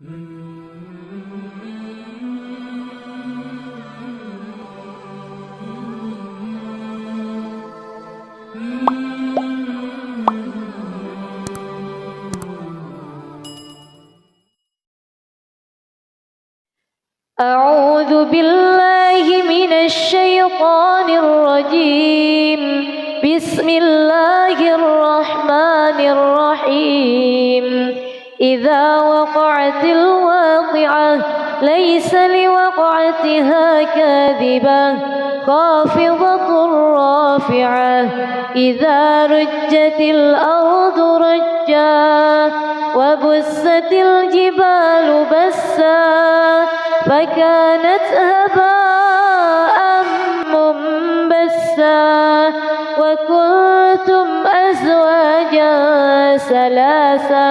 أعوذ بالله من الشيطان الرجيم. بسم الله الرحمن الرحيم. إذا وقعت الواقعة ليس لوقعتها كاذبة خافضة رافعة. إذا رجت الأرض رجا وبست الجبال بسا فكانت هباء منبثا وكنتم أزواجا ثلاثة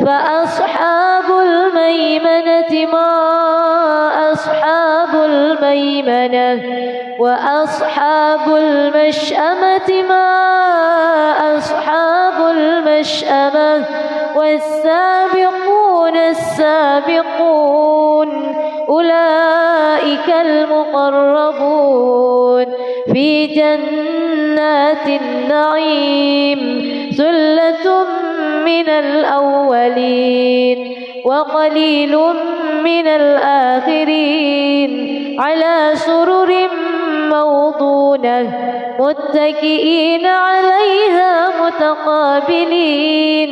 فأصحاب الميمنة ما أصحاب الميمنة وأصحاب المشأمة ما أصحاب المشأمة والسابقون السابقون أولئك المقربون في جنات النعيم. ثلة من الأولين وقليل من الآخرين على سرر موضونة متكئين عليها متقابلين.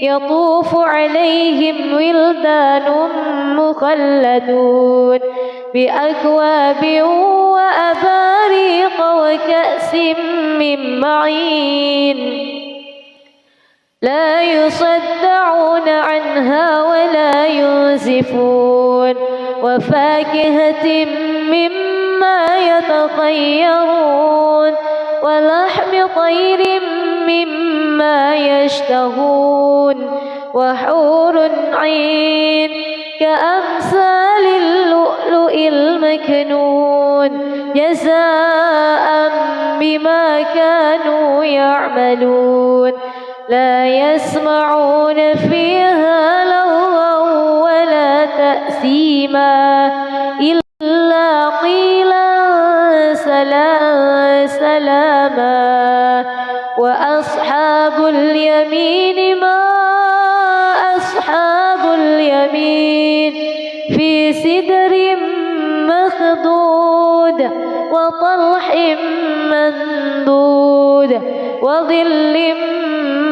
يطوف عليهم ولدان مخلدون بأكواب وأباريق وكأس من معين لا يصدعون عنها ولا ينزفون وفاكهة مما يتخيرون ولحم طير مما يشتهون وحور عين كأمثال اللؤلؤ المكنون جزاء بما كانوا يعملون. لا يسمعون فيها لغوا ولا تأثيما إلا قيلا سلاما. وأصحاب اليمين ما أصحاب اليمين في سدر مخضود وطلح ممدود وظل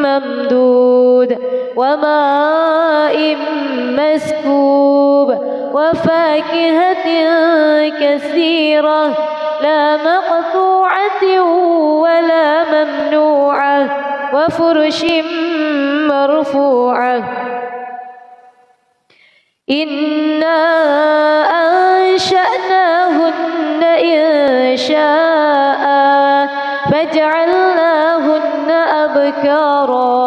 ممدود وماء مسكوب وفاكهة كثيرة لا مقطوعة ولا ممنوعة وفرش مرفوعة. إنا أنشأناهن إنشاء فجعلناهن أبكارا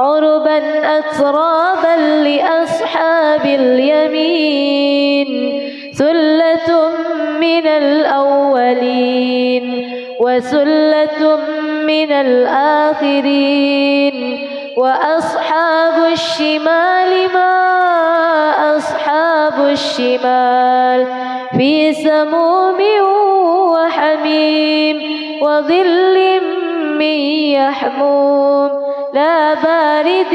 عربا أترابا لأصحاب اليمين. ثلة من الأولين وثلة من الآخرين. وأصحاب الشمال ما أصحاب الشمال في سموم وحميم وظل من يحموم لا بارد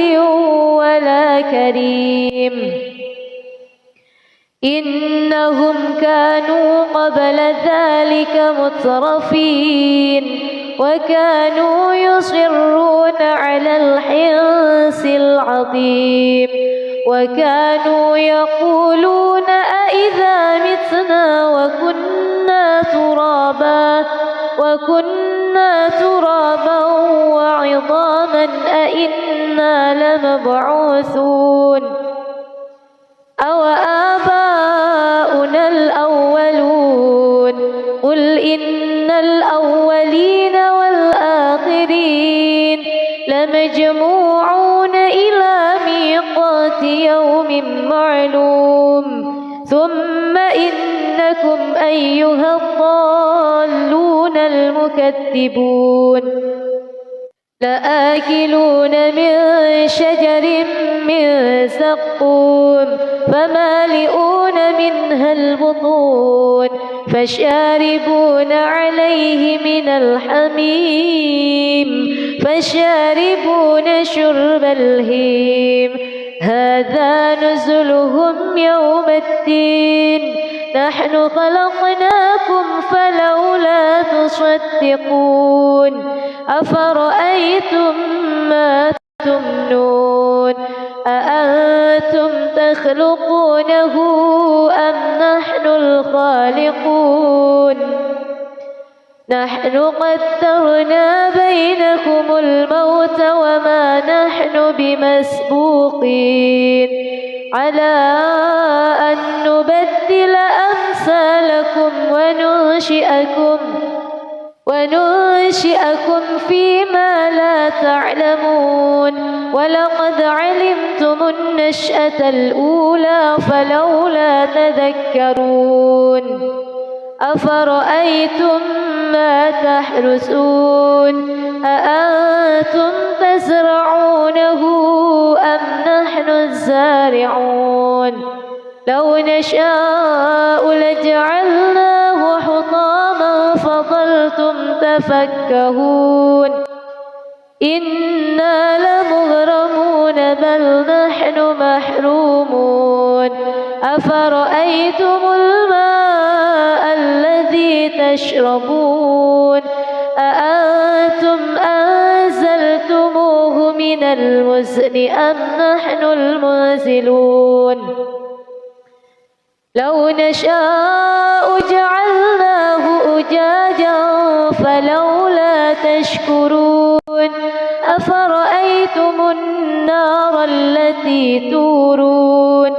ولا كريم. إنهم كانوا قبل ذلك مترفين وكانوا يصرون على الحنث العظيم وكانوا يقولون أإذا متنا وكنا ترابا وعظاما أإنا لمبعوثون أو آباؤنا الأولون. قل إن الأولين والآخرين لمجموعون إلى ميقات يوم معلوم. ثم إنكم أيها الضالون المكذبون لآكلون من شجر من زقوم فمالئون منها البطون فشاربون عليه من الحميم فشاربون شرب الهيم هذا نزلهم يوم الدين نحن خلقناكم فلولا تصدقون أفرأيتم ما تمنون أأنتم تخلقونه أم نحن الخالقون نحن قدرنا بينكم الموت وما نحن بمسبوقين على أن نبدل أمثالكم وننشئكم فيما لا تعلمون ولقد علمتم النشأة الأولى فلولا تذكرون أفرأيتم ما تحرثون أأنتم تزرعونه أم نحن الزارعون لو نشاء لجعلناه حطاما فظلتم تفكهون إنا لمغرمون بل نحن محرومون أفرأيتم الماء الذي تشربون أأنتم أنزلتموه من المزن أم نحن المنزلون لو نشاء جعلناه أجاجا فلولا تشكرون أفرأيتم النار التي تورون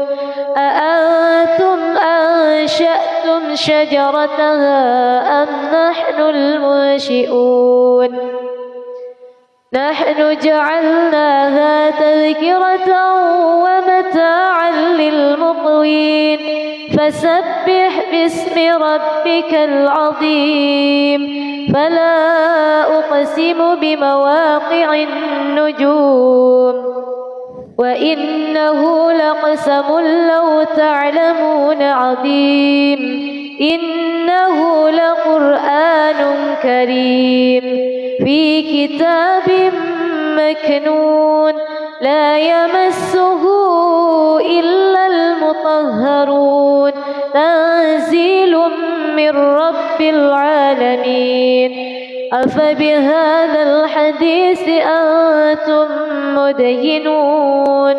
أأنتم أنشأتم شجرتها أم نحن المنشئون نحن جعلناها تذكرة ومتاعا للمقوين فسبح باسم ربك العظيم فلا أقسم بمواقع النجوم وإنه لقسم لو تعلمون عظيم إنه لقرآن كريم في كتاب مكنون لا يمسه إلا المطهرون تنزيل من رب العالمين أفبهذا الحديث أنتم مدهنون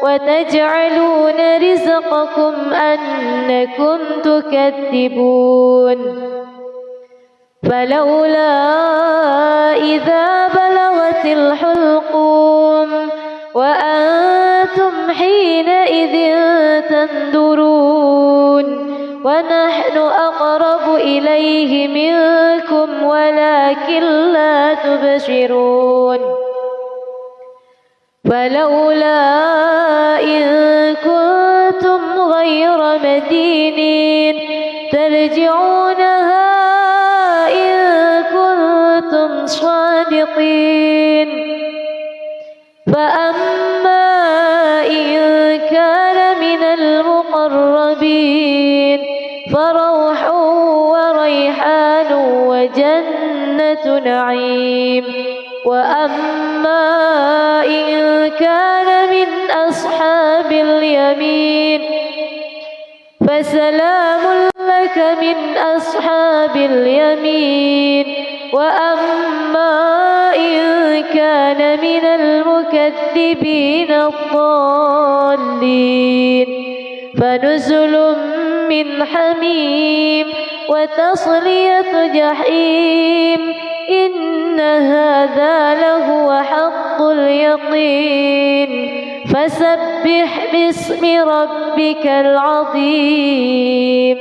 وتجعلون رزقكم أنكم تكذبون فلولا إذا بلغت الحلقوم وأنتم حينئذ تنظرون ونحن أقرب إليه منكم ولكن لا تبصرون فلولا إن كنتم غير مدينين ترجعونها إن كنتم صادقين فأما إن كان من المقربين فروح وريحان وجنة نعيم وأما إن كان من أصحاب اليمين فسلام لك من أصحاب اليمين وأما إن كان من المكذبين الضالين فنزل من حميم وتصلية جحيم إن هذا لهو حق اليقين فسبح باسم ربك العظيم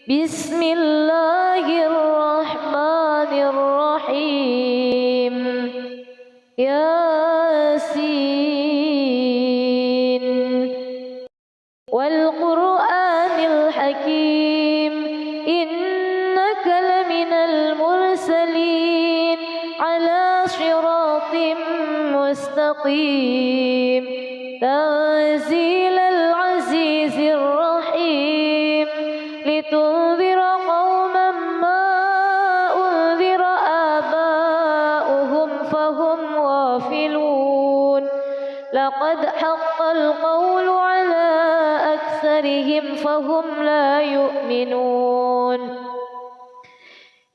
بسم الله الرحمن الرحيم ياسين والقرآن الحكيم إنك لمن المرسلين على صراط مستقيم لقد حق القول على أكثرهم فهم لا يؤمنون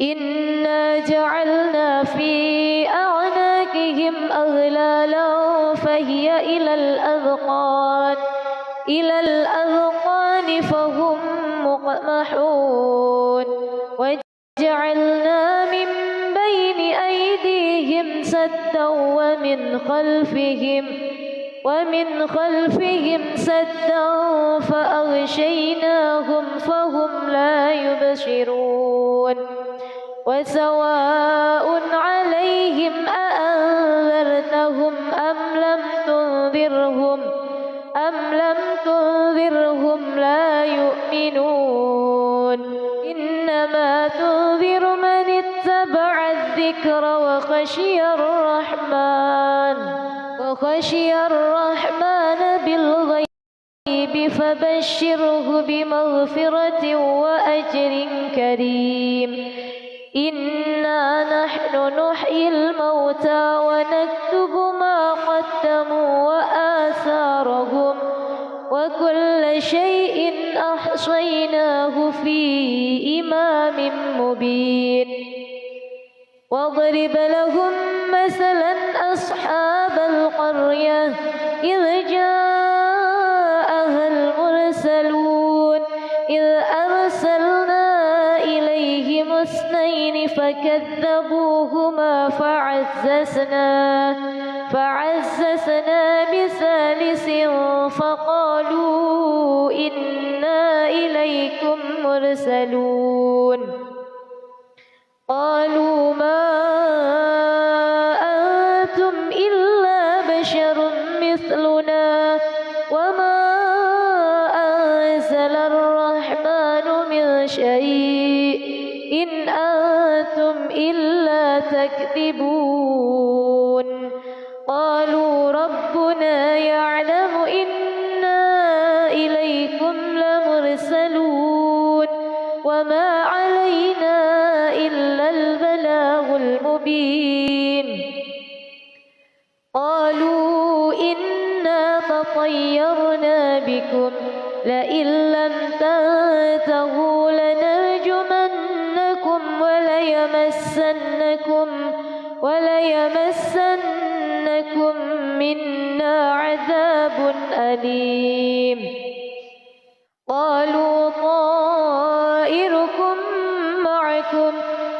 إنا جعلنا في أعناقهم أغلالا فهي إلى الأذقان فهم مقمحون وجعلنا من بين أيديهم سدا ومن خلفهم سدا فأغشيناهم فهم لا يبصرون وسواء عليهم أأنذرتهم أم لم تنذرهم لا يؤمنون إنما تنذر من اتبع الذكر وخشي الرحمن بالغيب فبشره بمغفرة وأجر كريم إنا نحن نحيي الموتى ونكتب ما قدموا وآثارهم وكل شيء أحصيناه في إمام مبين واضرب لهم مثلا أصحاب القرية إذ جاءها المرسلون إذ أرسلنا إليهم اثنين فكذبوهما فعززنا بثالث فقالوا إنا إليكم مرسلون قالوا ما أنتم إلا بشر مثلنا وما أنزل الرحمن من شيء إن أنتم إلا تكذبون قالوا ربنا يعلم إنا إليكم لمرسلون وما علينا إلا البلاغ المبين قالوا إنا تطيرنا بكم لئن لم تنتهوا لنرجمنكم وليمسنكم منا عذاب أليم قالوا طائركم معكم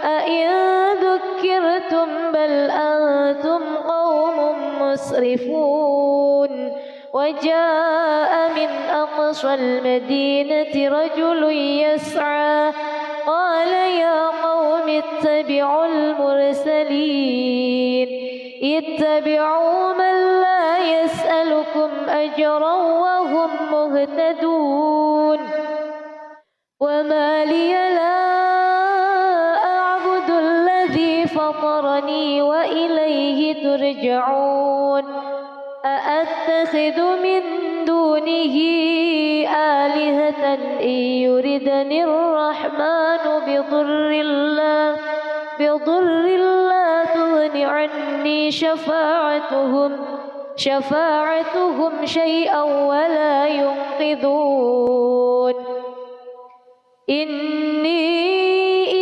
أئن ذكرتم بل أنتم قوم مسرفون وجاء من أقصى المدينة رجل يسعى قال يا قوم اتبعوا من لا يسألكم أجرا وهم مهتدون وما لي لا أعبد الذي فطرني وإليه ترجعون أأتخذ من دونه آلهة إن يردني الرحمن بضر لا تغن عني شفاعتهم شيئا ولا ينقذون إني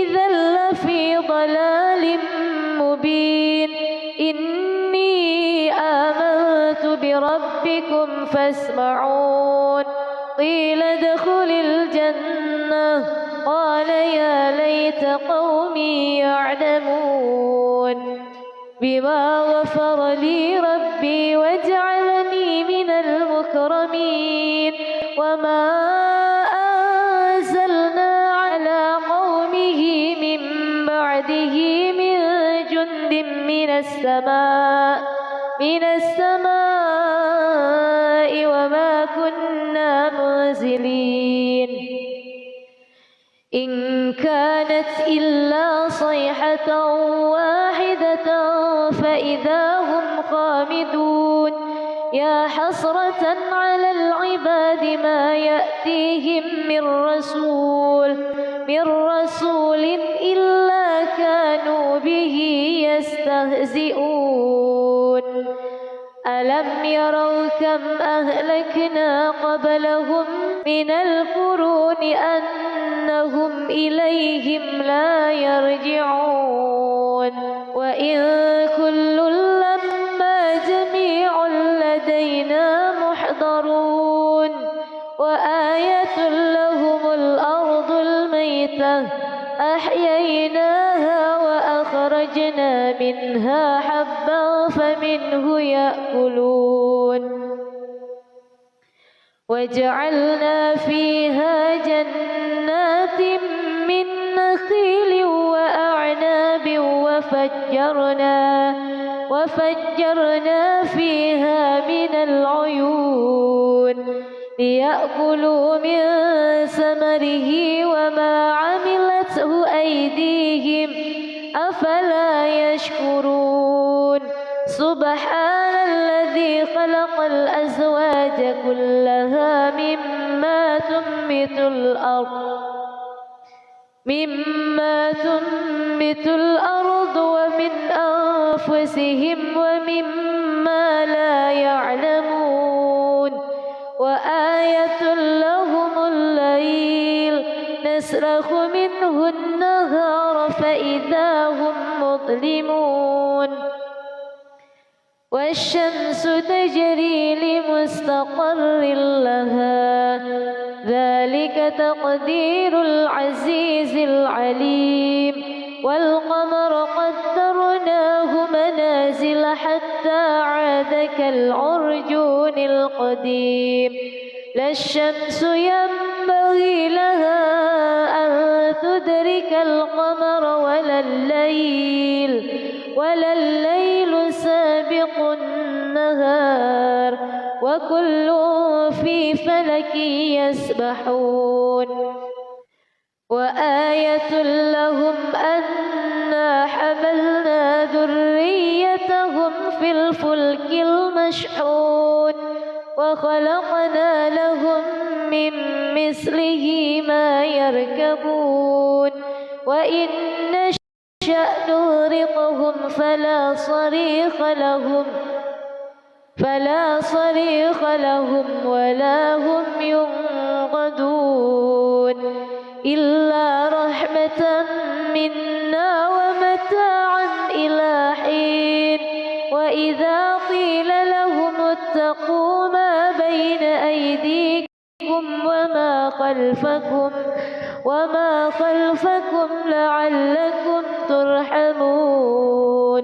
إذا لفي ضلال مبين إني آمنت بربكم فاسمعون قيل ادخل الجنة قال يا ليت قومي يعلمون بما غفر لي ربي وجعلني من المكرمين وما أنزلنا على قومه من بعده من جند من السماء وما كنا منزلين إن كانت إلا صيحة واحدة فإذا هم خامدون يا حسرة على العباد ما يأتيهم من رسول إلا كانوا به يستهزئون ألم يروا كم أهلكنا قبلهم من القرون أنهم إليهم لا يرجعون وإن كل لما جميع لدينا محضرون وآية لهم الأرض الميتة أحييناها وأخرجنا منها حبا فمنه يأكلون وجعلنا فيها جنات من نخيل وأعناب وفجرنا فيها من العيون ليأكلوا من ثمره وما عملته أيديهم أفلا يشكرون سبحان الذي خلق الأزواج كلها مما تنبت الأرض ومن أنفسهم ومما لا يعلمون وآية لهم الليل نسلخ منه النهار فإذا هم مظلمون والشمس تجري لمستقر لها ذلك تقدير العزيز العليم والقمر قدرناه منازل حتى عاد كالعرجون القديم لا الشمس ينبغي لها أن تدرك القمر ولا الليل سابق النهار وكل في فلك يسبحون وآية لهم أنا حملنا ذريتهم في الفلك المشحون وخلقنا لهم من مثله ما يركبون وإن نشأ نغرقهم فلا صريخ لهم ولا هم ينقذون إلا رحمة منا ومتاعا إلى حين وإذا قيل لهم اتقوا ما بين أيديكم وما خلفكم لعلكم ترحمون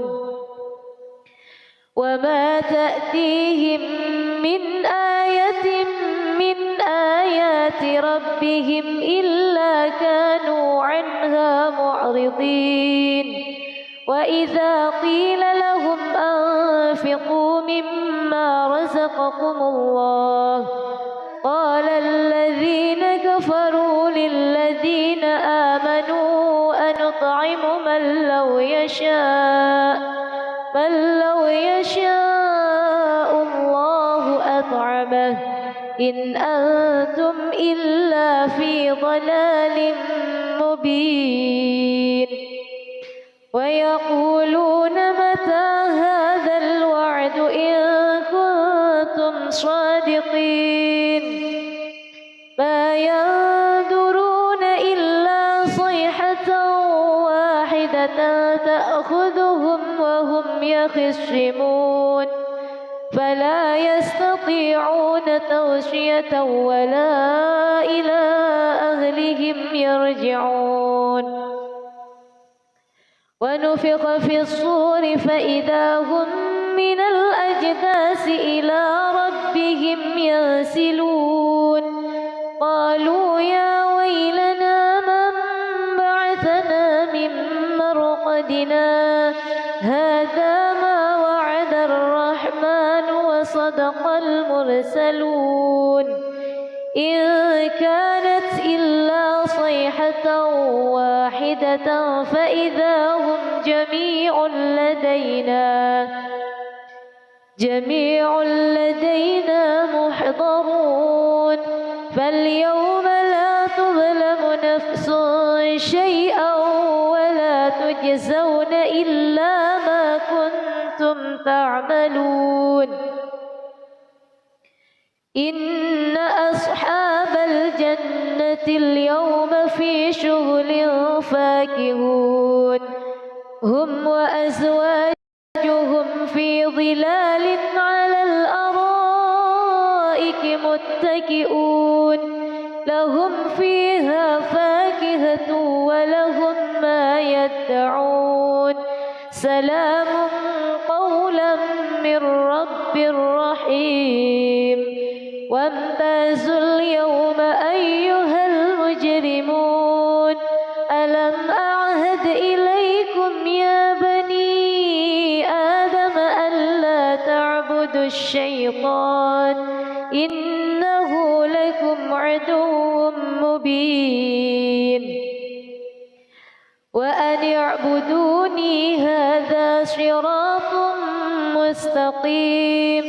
وما تأتيهم من آية من آيات ربهم إلا كانوا عنها معرضين وإذا قيل لهم أنفقوا مما رزقكم الله قال الذين كفروا للذين آمنوا أنطعم من لو يشاء الله أطعمه إن أنتم إلا في ضلال مبين ويقولون متى هذا الوعد إن كنتم صادقين ما ينظرون إلا صيحة واحدة تأخذهم وهم يخصمون فلا يستطيعون توصية ولا إلى أهلهم يرجعون ونفخ في الصور فإذا هم من الأجداث إلى ربهم ينسلون قالوا يا ويلنا من بعثنا من مرقدنا هذا ما وعد الرحمن وصدق المرسلون إن كانت إلا صيحة واحدة فإذا هم جميع لدينا محضرون فاليوم لا تظلم نفس شيئا ولا تجزون إلا ما كنتم تعملون إن أصحاب الجنة اليوم في شغل فاكهون هم وأزواجهم في ظلال على الأرائك متكئون لهم فيها فاكهة ولهم ما يدعون سلام قولا من رب رحيم وامتازوا اليوم أيها المجرمون ألم أعهد إليكم يا بني آدم ألا تعبدوا الشيطان إنه لكم عدو مبين وأن اعبدوني هذا صراط مستقيم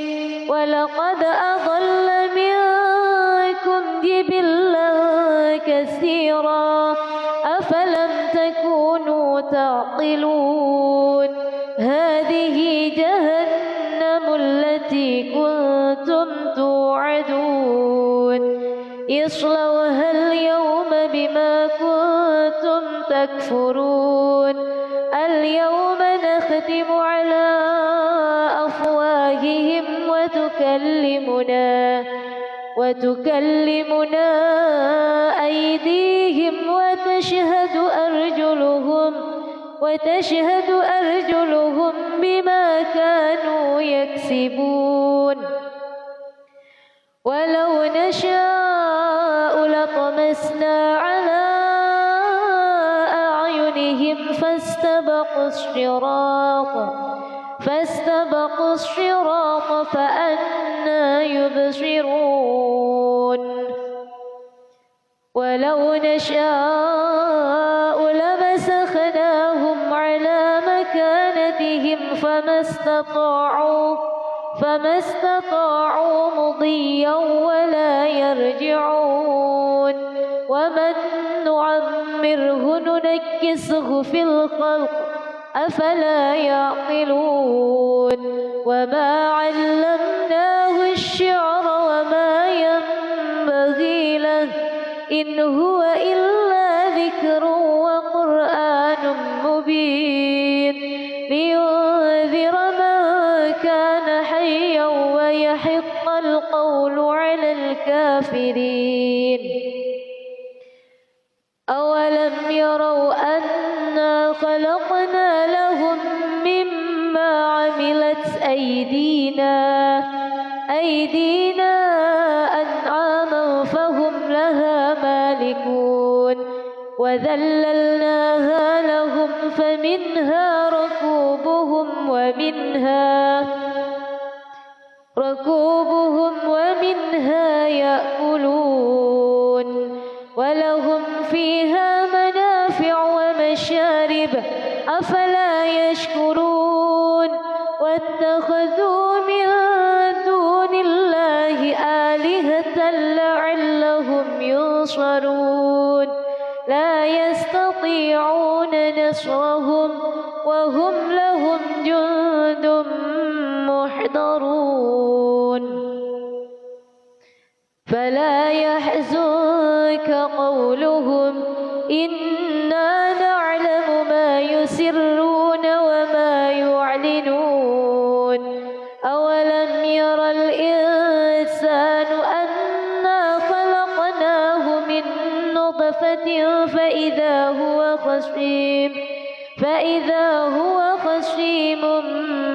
ولقد أضل منكم جبلا كثيرا أفلم تكونوا تعقلون هذه جهنم التي كنتم توعدون اصلوها اليوم بما كنتم تكفرون اليوم نختم على أفواههم وتكلمنا أيديهم وتشهد أرجلهم بما كانوا يكسبون ولو نشاء لطمسنا على أعينهم فاستبقوا الصراط فأنى يبصرون ولو نشاء لمسخناهم على مكانتهم فما استطاعوا مضيا ولا يرجعون ومن نعمره ننكسه في الخلق أفلا يعقلون وما علمناه الشعر وما ينبغي له إن هو إلا ذكر وقرآن مبين لينذر من كان حيا ويحق القول على الكافرين أولم يروا أنا خلقنا لهم مما عملت أيدينا أنعاما فهم لها مالكون وذللناها لهم فمنها ركوبهم ومنها يأكلون ولهم فيها منافع ومشارب أفلا يشكرون واتخذوا من دون الله آلهة لعلهم ينصرون لا يستطيعون نصرهم وهم لهم جند محضرون فلا يحزنك قولهم إنا نعلم ما يسرون وما يعلنون أولم ير الإنسان أنا خلقناه من نطفة فإذا هو خصيم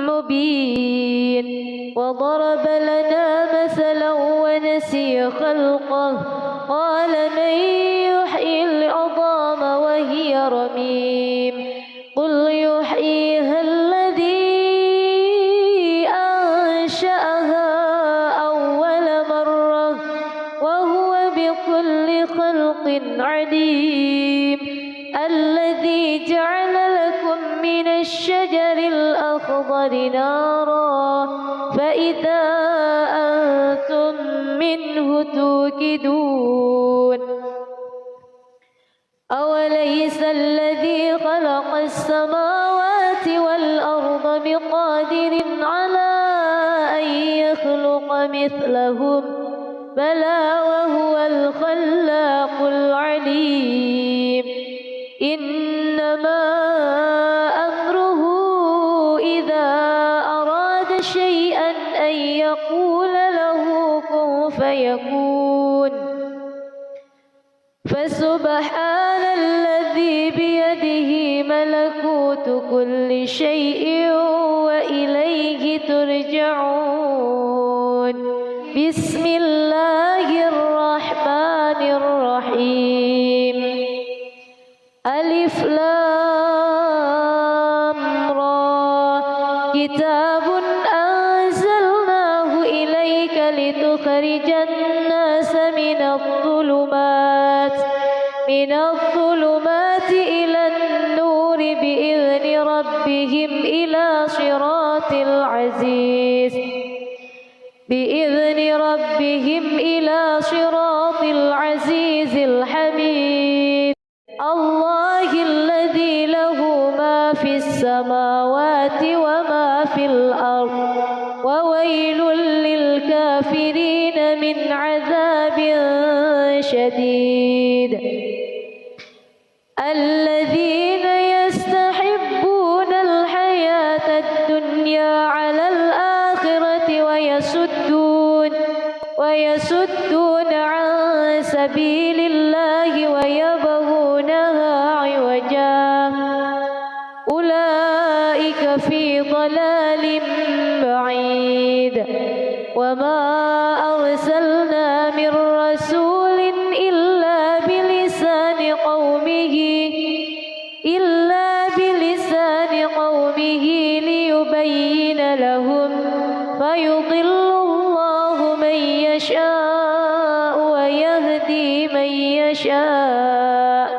مبين وضرب لنا مثلا ونسي خلقه قال من يحيي العظام وهي رميم قل يحييها الذي أنشأها أول مرة وهو بكل خلق عليم الذي جعل لكم من الشجر الأخضر نارا فإذا أنتم منه توقدون أوليس الذي خلق السماوات والأرض بقادر على أن يخلق مثلهم بلى وهو الخلاق العليم إنما أمره إذا أراد شيئا أن يقول له كن فيكون فسبحان الذي بيده ملكوت كل شيء وإليه ترجعون بسم الله الرحمن الرحيم ألف لام را كتاب أنزلناه إليك لتخرج الناس من الظلمات إلى النور بإذن ربهم إلى صراط العزيز الحميد الله الذي له ما في السماوات وما في الأرض وويل للكافرين من عذاب شديد الذين يستحبون الحياة الدنيا على الآخرة ويصدون عن سبيل الله ويبغونها عوجا أولئك في ضلال بعيد وما أرسلنا من رسول إلا بلسان قومه ليبين لهم فيضل الله من يشاء ويهدي من يشاء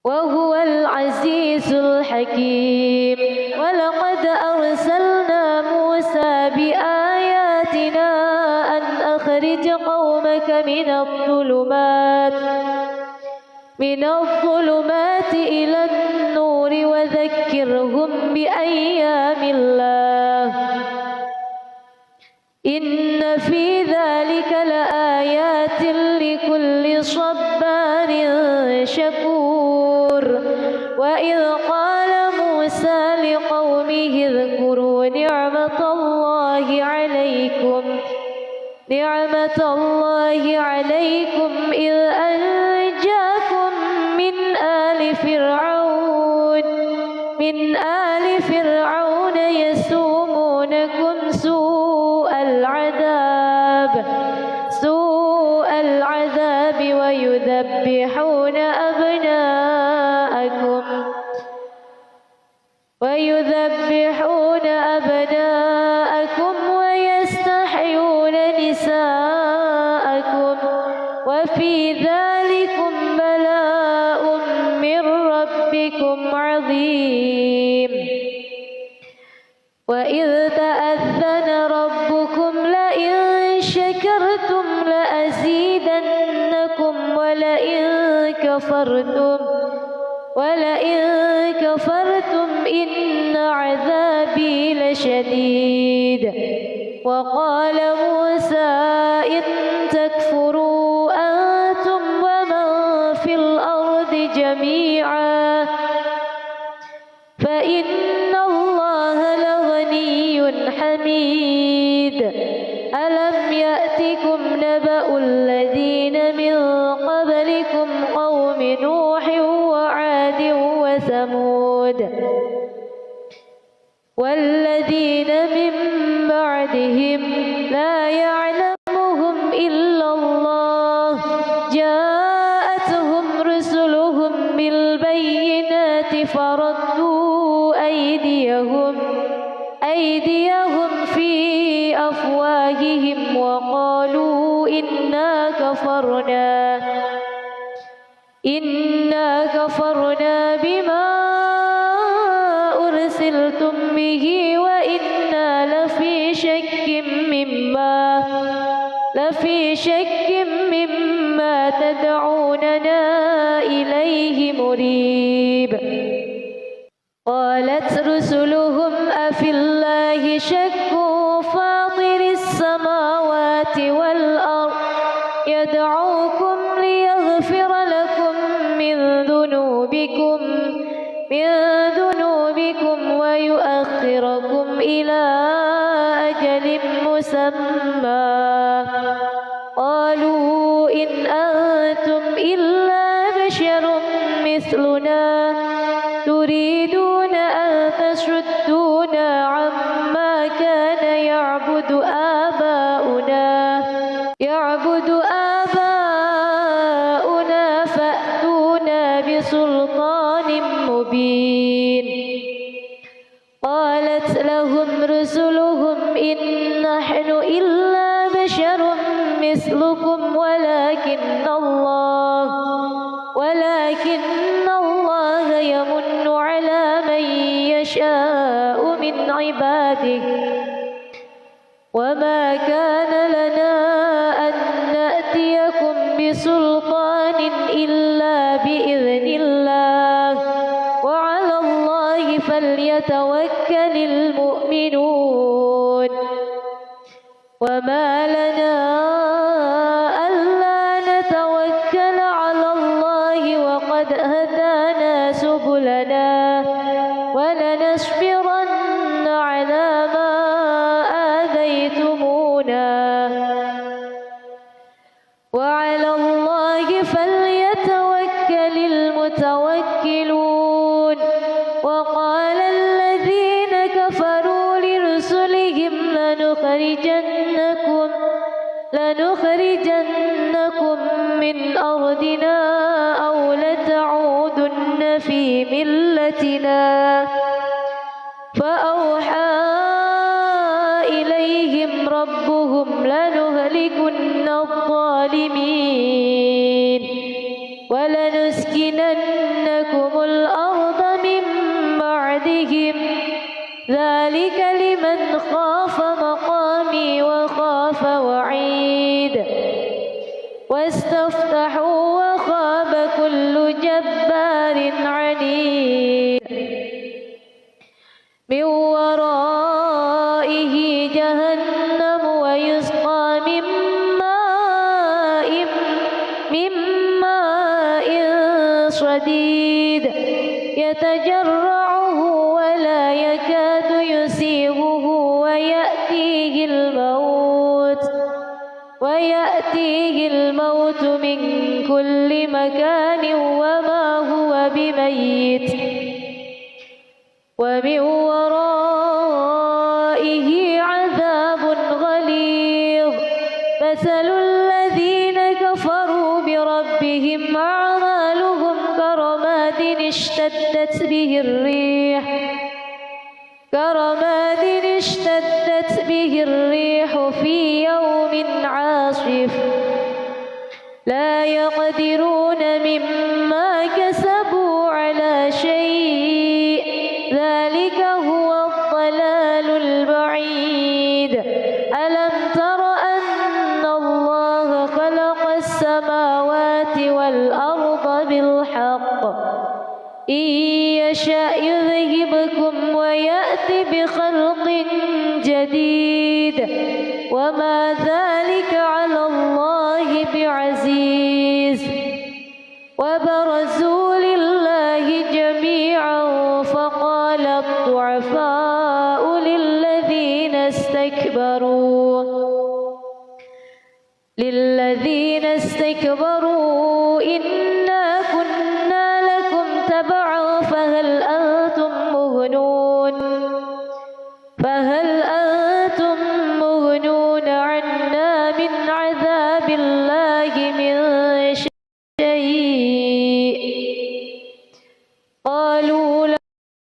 وهو العزيز الحكيم ولقد أرسلنا موسى بآياتنا أن أخرج قومك من الظلمات إلى النور وذكرهم بأيام الله إن في ذلك لآيات لكل صبار شكور وإذ قال موسى لقومه اذكروا نعمة الله عليكم إذ أنجاكم من آل فرعون يسومونكم سوء العذاب ويذبحون أبناءكم ويستحيون نساءكم وفي ذلكم بلاء من ربكم عظيم وإذ تأذن ربكم لئن شكرتم لأزيدنكم ولئن كفرتم إن عذابي لشديد وقال موسى إن تكفروا أنتم ومن في الأرض جميعا فإن الله لغني حميد ألم يأتكم نبأ الذين من قبلكم قوم نوح وعاد وثمود والذين من بعدهم لا يعلمهم إلا الله جاءتهم رسلهم بالبينات فردوا أيديهم في أفواههم وقالوا إنا كفرنا بما أرسلتم به وإنا لفي شك مما تدعوننا إليه مريب قالت رسلهم أفي الله شك فاطر السماوات والأرض ذنوبكم ويؤخركم إلى أجل مسمى قالوا إن أنتم إلا بشر مثلنا تريدون أن تصدونا عما كان يعبد آباؤنا فأتونا بسلطان مبين قالت لهم رسلهم إن نحن إلا بشر مثلكم ولكن الله يمن على من يشاء من عباده وما كان لنا أن نأتيكم بسلطان إلا بإذن الله وعلى الله فليتوكل المؤمنون وما لنا ألا نتوكل على الله وقد هدانا سبلنا ولنصبرن على ما آذيتمونا وعلى الله فليتوكل المتوكلون وقال الذين كفروا لرسلهم لنخرجنكم من أرضنا أو لتعودن في ملتنا فأوحى إليهم ربهم لنهلكن الظالمين ولنسكننكم الأرض من بعدهم ذلك لمن خاف مقامي وخاف وعيد واستفتحوا وخاب كل جبار عنيد من ورائه جهنم ويسقى من ماء صديد يتجرعه ولا يكاد يسيغه ويأتيه الموت من كل مكان وما هو بميت ومن ورائه عذاب غليظ مثل الذين كفروا بربهم أعمالهم كرماد اشتدت به الريح في يوم عاصف لا يقدرون مما كسبوا على شيء ذلك هو الضلال البعيد ألم تر أن الله خلق السماوات والأرض بالحق إن يشأ يذهبكم ويأتي بخلق جديد وما ذلك على الله بعزيز وبرزوا لله جميعا فقال الضعفاء للذين استكبروا إنا كنا لكم تبعا فهل أنتم مغنون عنا من عذاب الله من شيء قالوا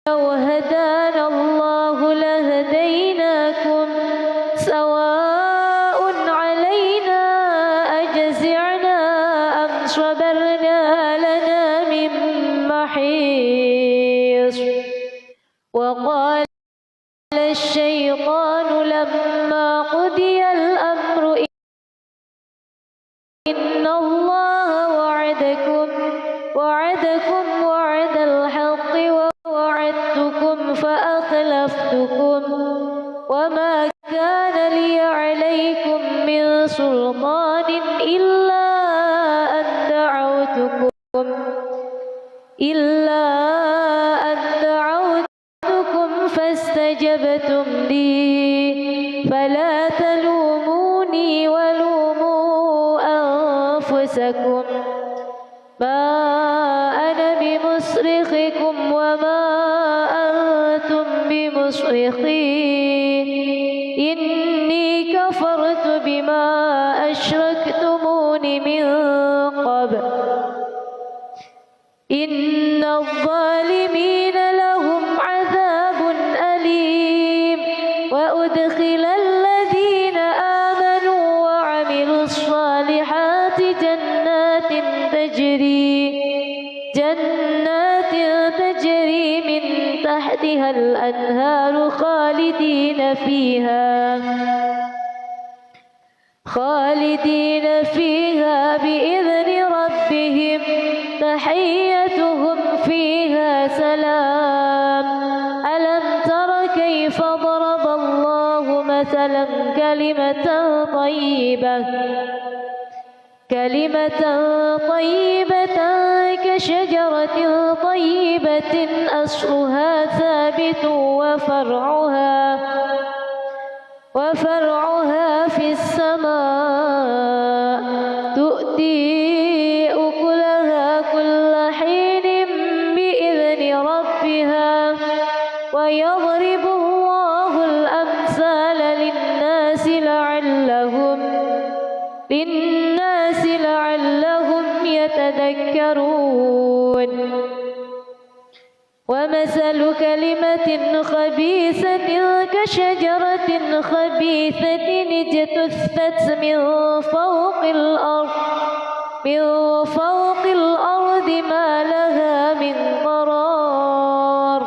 لو هدانا الله لهديناكم سواء علينا أجزعنا أم صبرنا لنا من محيص وقال الشيطان لما قضي الأمر إن الله وعدكم وعد الحق ووعدتكم فأخلفتكم وما كان لي عليكم من سلطان إلا أن استجبتم لي فلا تلوموني ولوموا أنفسكم ما أنا بمصرخكم وما أنتم بمصرخي إني كفرت بما أشركتمون من قبل إن الظالمين لهم عذاب أليم وأدخل الذين آمنوا وعملوا الصالحات جنات تجري من تحتها الأنهار خالدين فيها بإذن ربهم تحيتهم فيها سلام ألم تر كيف ضرب الله مثلا كلمة طيبة كشجرة طيبة أصلها ثابت وفرعها في السماء تؤتي أكلها كل حين بإذن ربها ويضرب الله الأمثال للناس لعلهم يتذكرون ومثل كلمة خبيثة كشجرة خبيثة اجتثت من فوق الأرض ما لها من قرار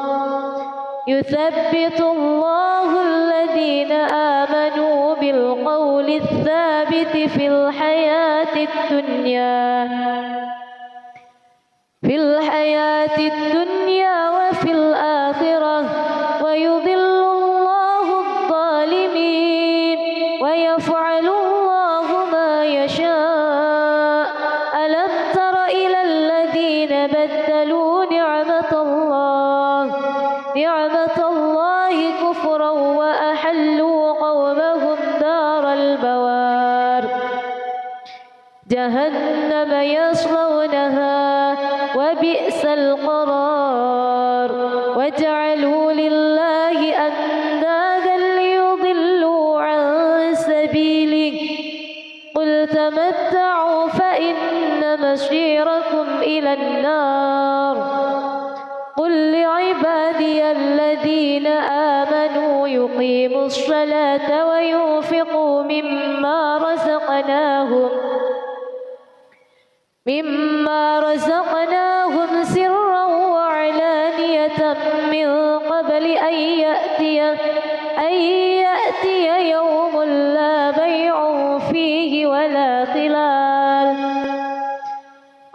يثبت الله الذين آمنوا بالقول الثابت في الحياة الدنيا وفي الآخرة ويضل الله الظالمين ويفعل الله ما يشاء ألم تر إلى الذين بدلوا نعمة الله كفرا وأحلوا قومهم دار البوار جهنم يصلونها وبئس القرار وجعلوا لله أندادا ليضلوا عن سبيله قل تمتعوا فإن مصيركم إلى النار قل لعبادي الذين آمنوا يقيموا الصلاة وينفقوا مما رزقناهم سرا وعلانية من قبل أن يأتي يوم لا بيع فيه ولا خلال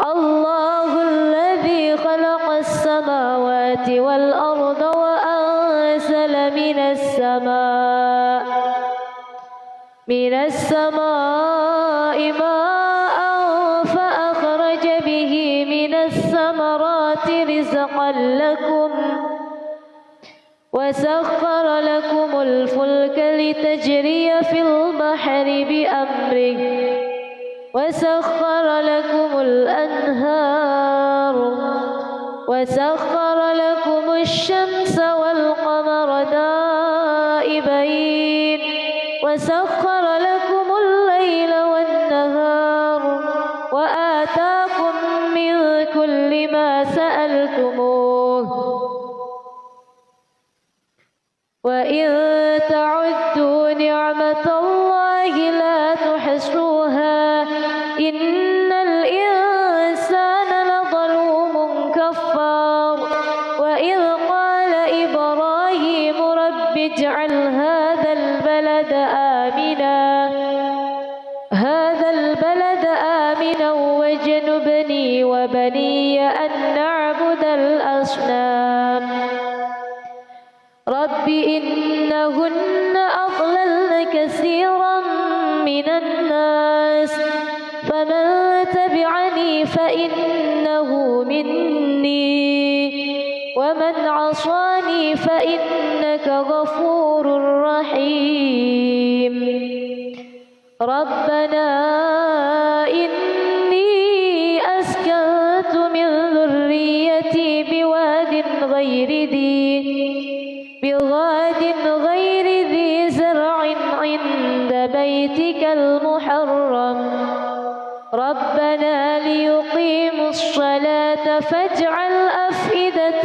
الله الذي خلق السماوات والأرض وأنزل من السماء ماء فأخرج به من الثمرات رزقا لكم وسخر لكم الفلك لتجري في البحر بأمره وسخر لكم الأنهار وسخر لكم الشمس والقمر دائبين وسخر لكم الليل والنهار وآتاكم من كل ما سألتموه وإن تعدوا نعمة الله لا تحصوها إن الإنسان لظلوم كفار وإذ قال إبراهيم رب اجعل هذا البلد آمنا واجنبني وبني أن نعبد الأصنام رب إنهن أضللن كثيرا من الناس فمن تبعني فإنه مني ومن عصاني فإنك غفور رحيم. ربنا إني أسكنت من ذريتي بواد غير ذي زرع عند بيتك المحرم ربنا ليقيموا الصلاة فاجعل أفئدة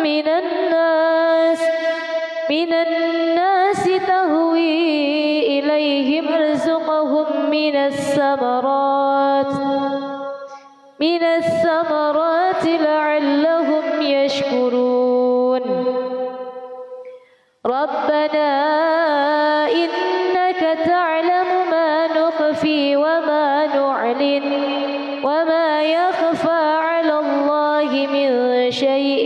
من الناس تهوي إليهم ارزقهم من الثمرات لعلهم يشكرون. ربنا إنك تعلم ما نخفي وما نعلن وما يخفى على الله من شيء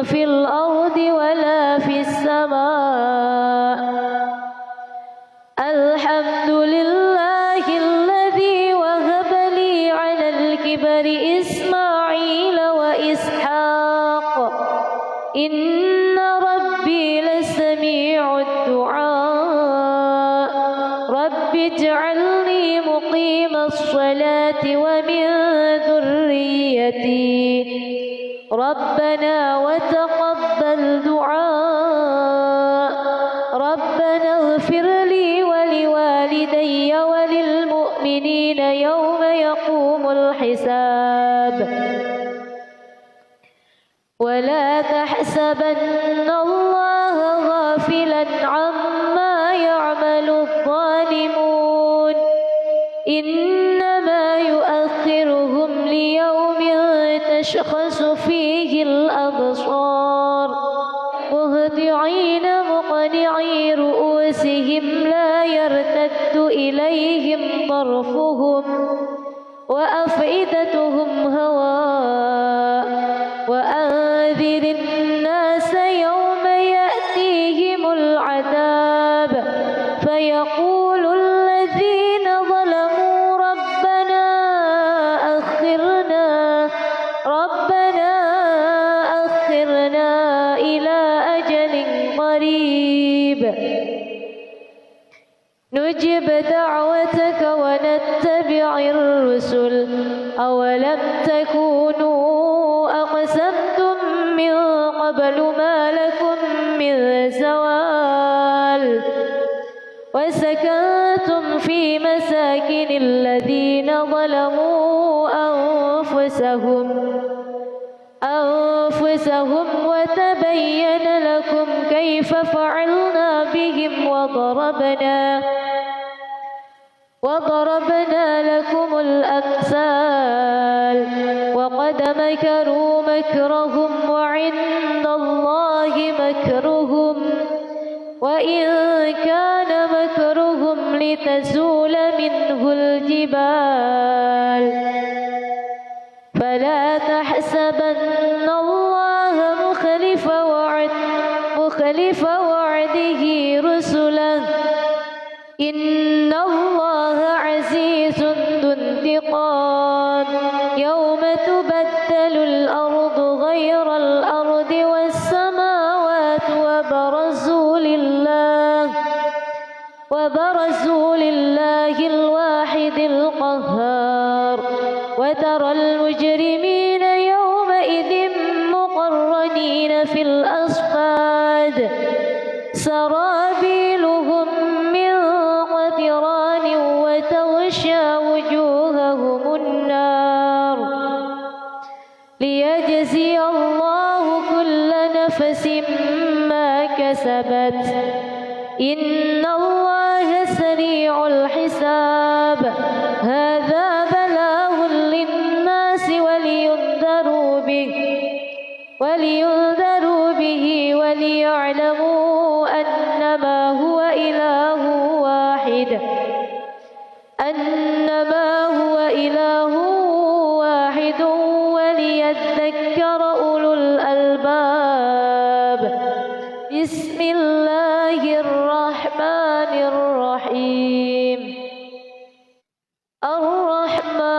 في الأرض ولا في السماء. الحمد لله الذي وهب لي على الكبر إسماعيل وإسحاق إن ربي لسميع الدعاء. رب اجعلني مقيم الصلاة ومن ذريتي ربنا وتقبل دعاء. ربنا اغفر لي ولوالدي وللمؤمنين يوم يقوم الحساب. ولا تحسبن الله غافلا عما يعمل الظالمون إنما يؤخرهم ليوم تشخص فيه الأبصار مهطعين مقنعي رؤوسهم لا يرتد إليهم طرفهم وأفئدتهم هواء. وأنذر الناس يوم يأتيهم العذاب فيقول الذين ظلموا ربنا أخرنا إلى أجل قريب نجب دعوتك ونتبع الرسل أولم تكونوا أقسمتم من قبل ما لكم من زوال. وسكنتم في مساكن الذين ظلموا أنفسهم وتبين لكم كيف فعلنا بهم وضربنا لكم الأمثال. وقد مكروا مكرهم وعند الله مكرهم وإن كان مكرهم لتزول منه الجبال. فلا تحسبن الله مخلف وعده رسله إن الله عزيز ذو انتقام. يوم تبدل الأرض غير الأرض والسماوات وبرزوا لله الواحد القهار. وترى المجرمين يومئذ مقرنين في الأصفاد سرابيلهم من قطران وتغشى وجوههم النار ليجزي الله كل نفس ما كسبت إن الله سريع الحساب. هذا بلاغ للناس ولينذروا به وليعلموا أنما هو إله واحد وليذكر أولو الألباب. بسم الله الرحمن الرحيم. الرحمن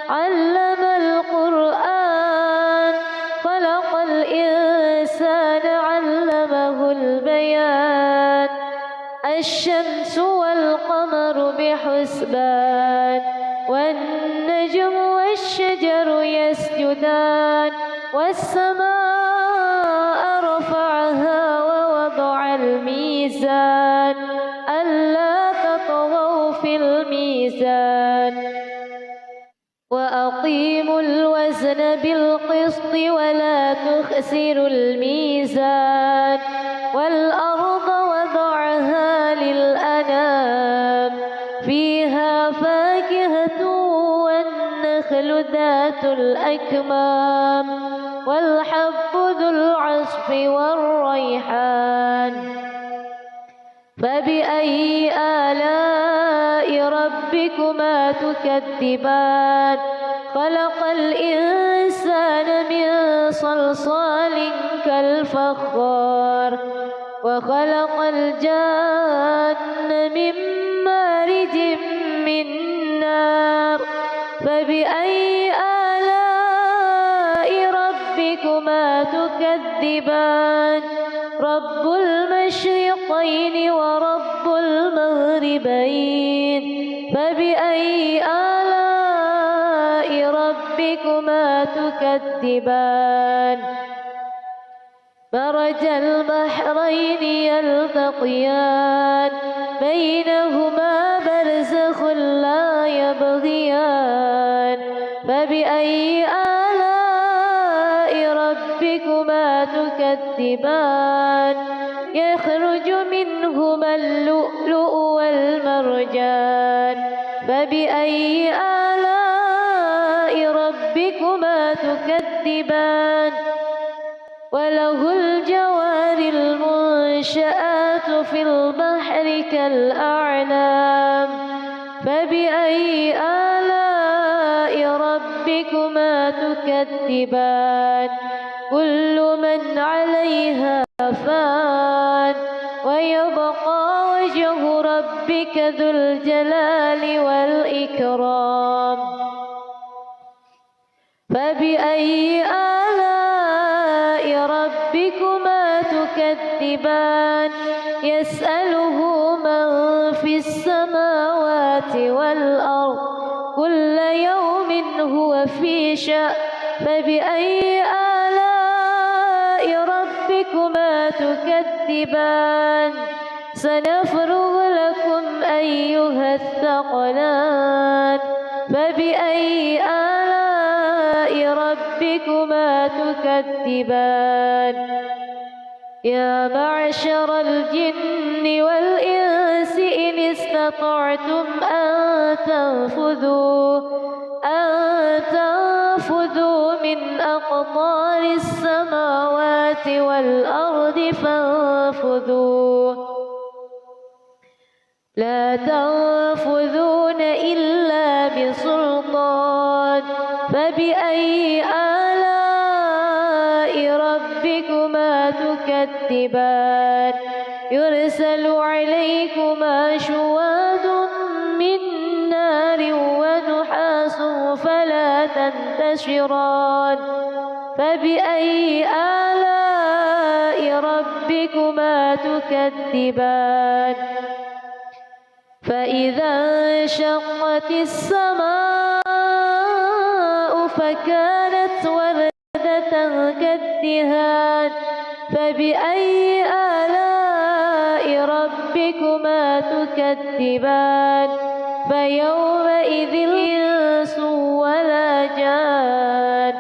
علم القرآن خلق الشمس والقمر بحسبان والنجم والشجر يسجدان والسماء رفعها ووضع الميزان ألا تطغوا في الميزان وأقيموا الوزن بالقسط ولا تخسروا الميزان والأرض وضعها للأنام فيها فاكهة والنخل ذات الأكمام والحب ذو العصف والريحان فبأي آلاء ربكما تكذبان خلق الإنسان من صلصال كالفخار وخلق الجان من مارج من نار فبأي آلاء ربكما تكذبان رب المشرقين ورب المغربين فبأي آلاء ربكما تكذبان مرج البحرين يلتقيان بينهما برزخ لا يبغيان فبأي آلاء ربكما تكذبان يخرج منهما اللؤلؤ والمرجان فبأي آلاء ربكما تكذبان وله الجوار المنشآت في البحر كالأعلام فبأي آلاء ربكما تكذبان كل من عليها فان ويبقى وجه ربك ذو الجلال والإكرام فبأي آلاء ربكما تكذبان يسأله من في السماوات والأرض كل يوم هو في شأن فبأي آلاء ربكما تكذبان سنفرغ لكم أيها الثقلان فبأي آلاء ربكما تكذبان يا معشر الجن والإنس إن استطعتم أن تنفذوا من أقطار السماوات والأرض فانفذوا لا تنفذون إلا بسلطان فبأي آلاء ربكما تكذبان يرسل عليكما شواظ من نار ونحاس فلا تنتشران فبأي آلاء ربكما تكذبان فإذا انشقت السماء فكانت وردة كالدهان فبأي آلاء ربكما تكذبان فيومئذ الإنس ولا جان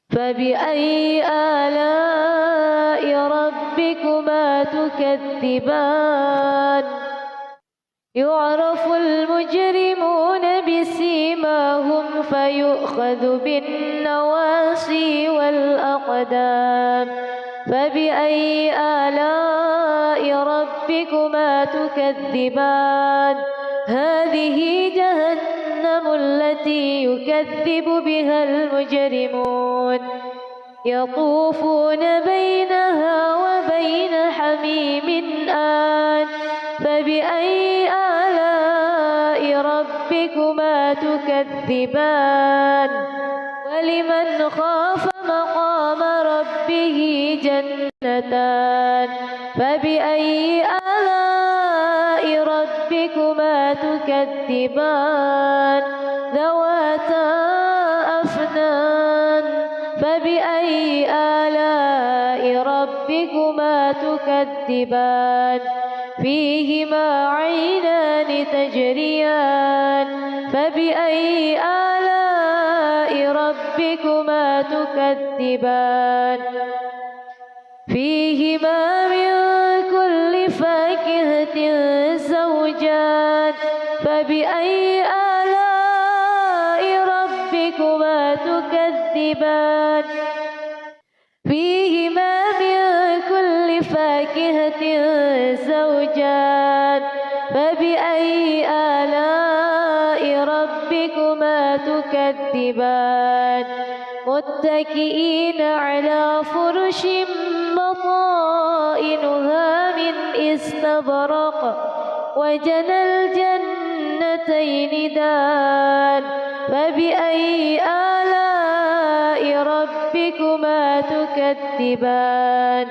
فبأي آلاء ربكما تكذبان يعرف المجرمون بسيماهم فيؤخذ بالنواصي والأقدام فبأي آلاء ربكما تكذبان هذه جهنم التي يكذب بها المجرمون يطوفون بينها وبين حميم آن فبأي آلاء ربكما تكذبان ولمن خاف مقام ربه جنتان فبأي تكذبان ذواتا أفنان فبأي آلاء ربكما تكذبان فيهما عينان تجريان فبأي آلاء ربكما تكذبان فيهما من كل فاكهة زوجان فبأي آلاء ربكما تكذبان فيهما من كل فاكهة زوجان فبأي آلاء ربكما تكذبان متكئين على فرش بطائنها من استبرق وجنى الجنتين دان فبأي آلاء ربكما تكذبان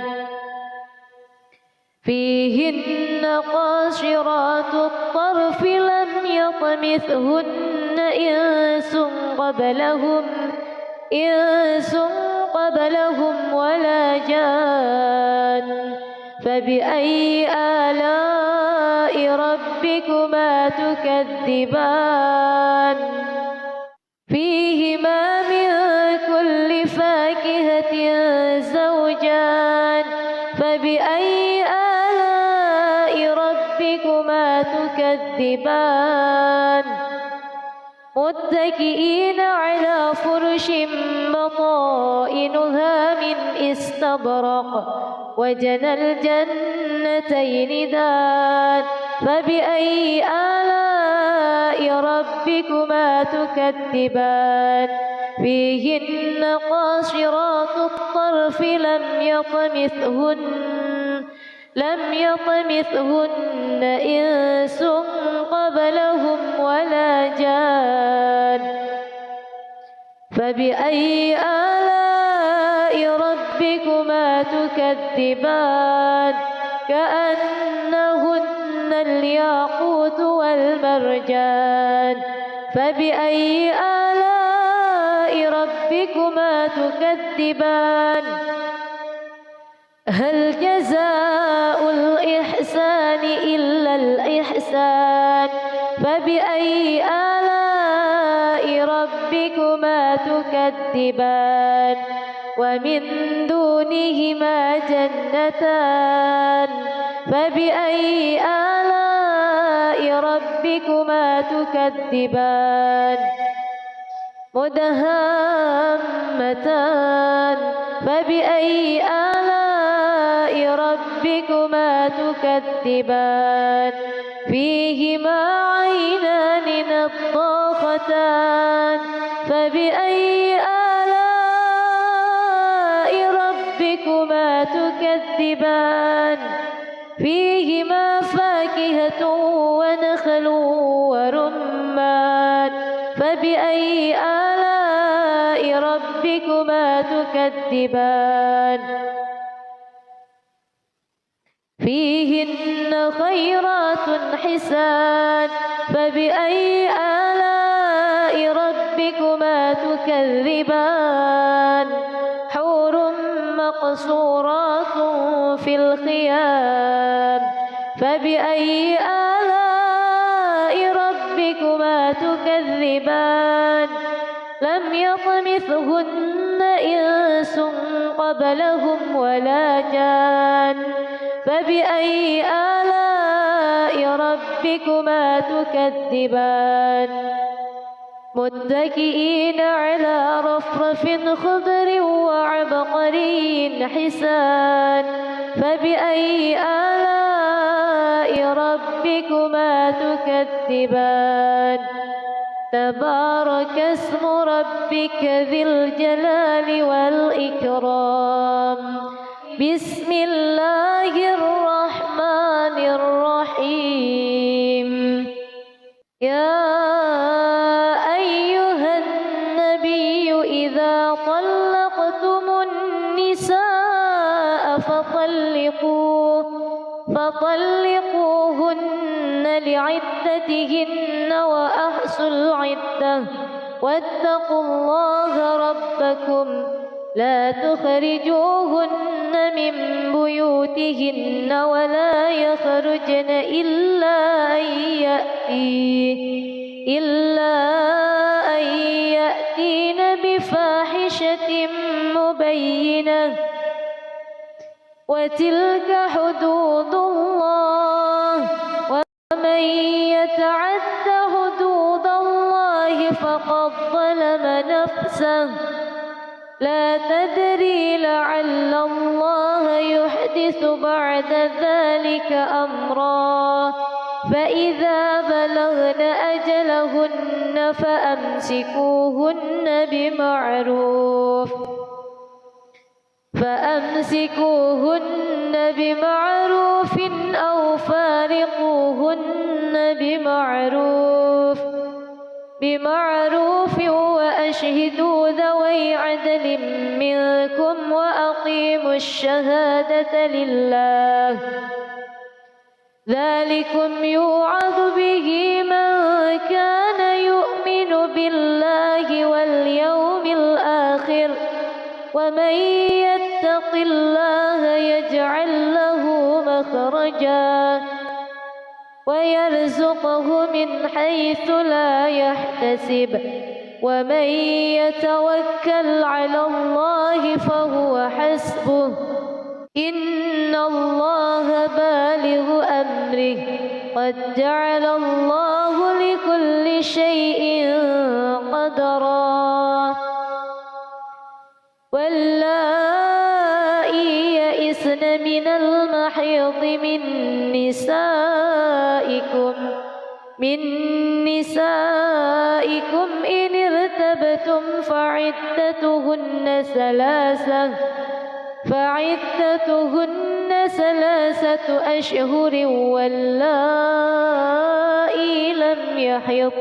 فيهن قاصرات الطرف لم يطمثهن إنس قبلهم ولا جان فبأي آلاء ربكما تكذبان فيهما من كل فاكهة زوجان فبأي آلاء ربكما تكذبان متكئين على فرش بطائنها من استبرق وجنى الجنتين دان فبأي آلاء ربكما تكذبان فيهن قاصرات الطرف لم يطمثهن إنس قبلهم ولا جان فبأي آلاء ربكما تكذبان كأنهن الياقوت والمرجان فبأي آلاء ربكما تكذبان هل جزاء الإحسان إلا الإحسان فبأي آلاء ربكما تكذبان ومن دونهما جنتان فبأي آلاء ربكما تكذبان مدهامتان فبأي آلاء ربكما تكذبان فيهما عينان نضاختان فبأي آلاء ربكما تكذبان فيهما فاكهة ونخل ورمان فبأي آلاء ربكما تكذبان فيهن خيرات حسان فبأي آلاء ربكما تكذبان حور مقصورات في الخيام فبأي آلاء ربكما تكذبان لم يطمثهن إنس قبلهم ولا جان فبأي آلاء ربكما تكذبان متكئين على رفرف خضر وعبقري حسان فبأي آلاء ربكما تكذبان تبارك اسم ربك ذي الجلال والإكرام بسم الله الرحمن الرحيم يا أيها النبي إذا طلقتم النساء فطلقوهن لعدتهن وأحصوا العدة واتقوا الله ربكم لا تخرجوهن من بيوتهن ولا يخرجن إلا أن يأتين بفاحشة مبينة وتلك حدود الله ومن يتعد حدود الله فقد ظلم نفسه لا تدري لعل الله يحدث بعد ذلك أمرا فإذا بلغن أجلهن فأمسكوهن بمعروف أو فارقوهن بمعروف وأشهدوا ذوي عدل منكم وأقيموا الشهادة لله ذلكم يوعظ به من كان يؤمن بالله واليوم الآخر ومن يتق الله يجعل له مخرجا ويرزقه من حيث لا يحتسب ومن يتوكل على الله فهو حسبه إن الله بالغ أمره قد جعل الله لكل شيء قدرا واللائي يئسن من المحيض من نسائكم إن ارتبتم فعدتهن ثلاثة أشهر واللائي لم يحض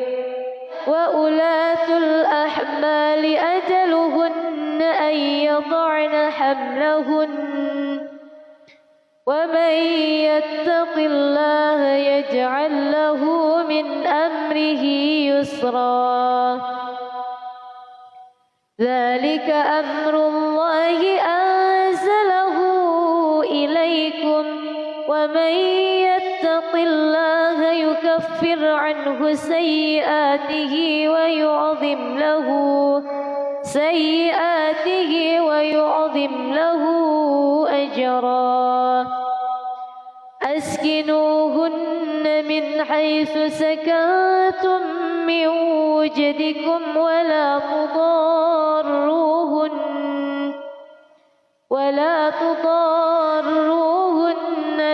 وأولاة الأحمال أجلهن أن يضعن حملهن ومن يتق الله يجعل له من أمره يسرا ذلك أمر الله أنزله إليكم ومن يتق الله يكفر عنه سيئاته ويعظم له أجرا أسكنوهن من حيث سكنتم من وجدكم ولا تضاروهن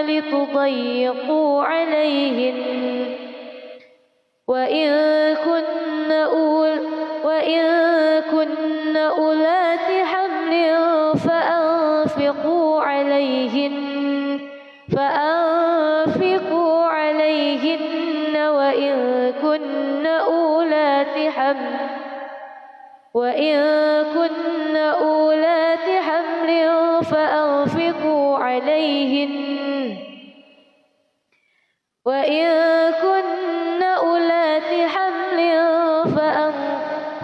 لتضيقوا عليهن وإن كن أولات حمل فأنفقوا عليهن وإن كن أولات حمل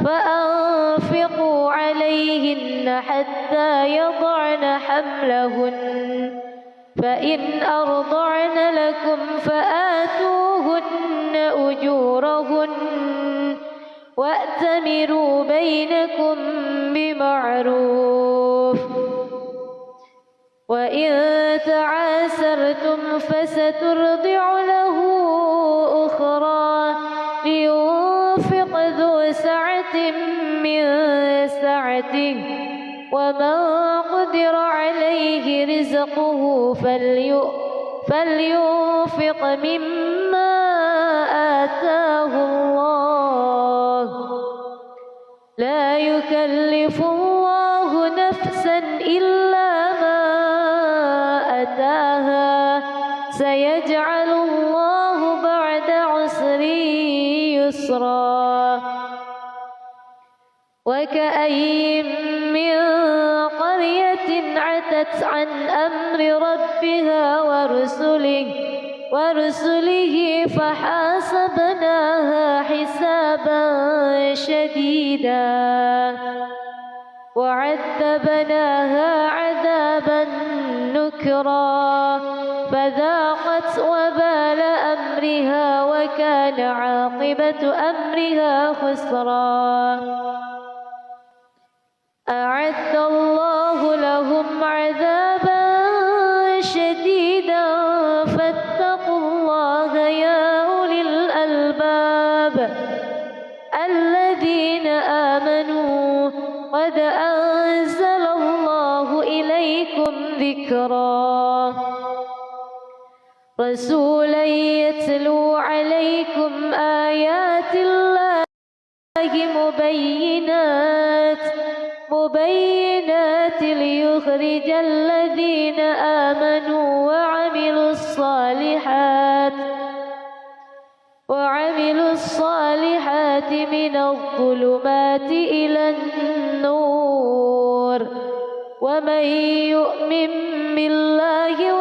فأنفقوا عليهن حتى يضعن حملهن فإن أرضعن لكم فآتوهن أجورهن وأتمروا بينكم بمعروف وإن تعاسرتم فسترضع له أخرى لينفق ذو سعة من سعته ومن قدر عليه رزقه فلينفق مما آتاه الله لا يكلف الله نفسا إلا ما أتاها سيجعل الله بعد عسر يسرا وكأين من قرية عتت عن أمر ربها ورسله فحاسبناها حسابا شديدا وعذبناها عذابا نكرا فذاقت وبال أمرها وكان عاقبة أمرها خسرا أعد الله لهم عذابا شديدا فاتقوا الله يا أولي الألباب الذين آمنوا قد أنزل الله إليكم ذكرا رسولا يتلو عليكم آيات الله مبينات ليخرج الذين آمنوا وعملوا الصالحات من الظلمات إلى النور ومن يؤمن بالله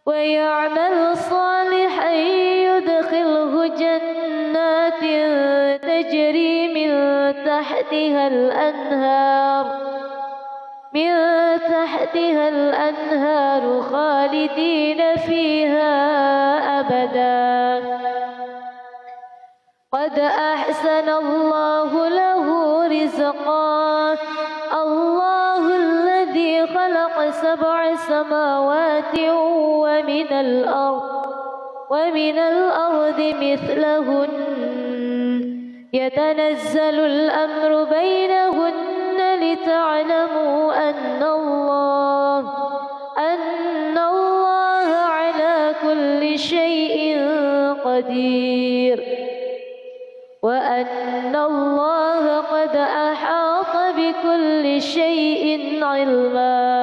ويعمل صالحا يدخله جنات تجري من تحتها الأنهار خالدين فيها أبدا قد أحسن الله له رزقا الله الذي خلق 7 سماوات ومن الأرض مثلهن يتنزل الأمر بينهن لتعلموا أن الله على كل شيء قدير وأن الله قد أحاط بكل شيء علما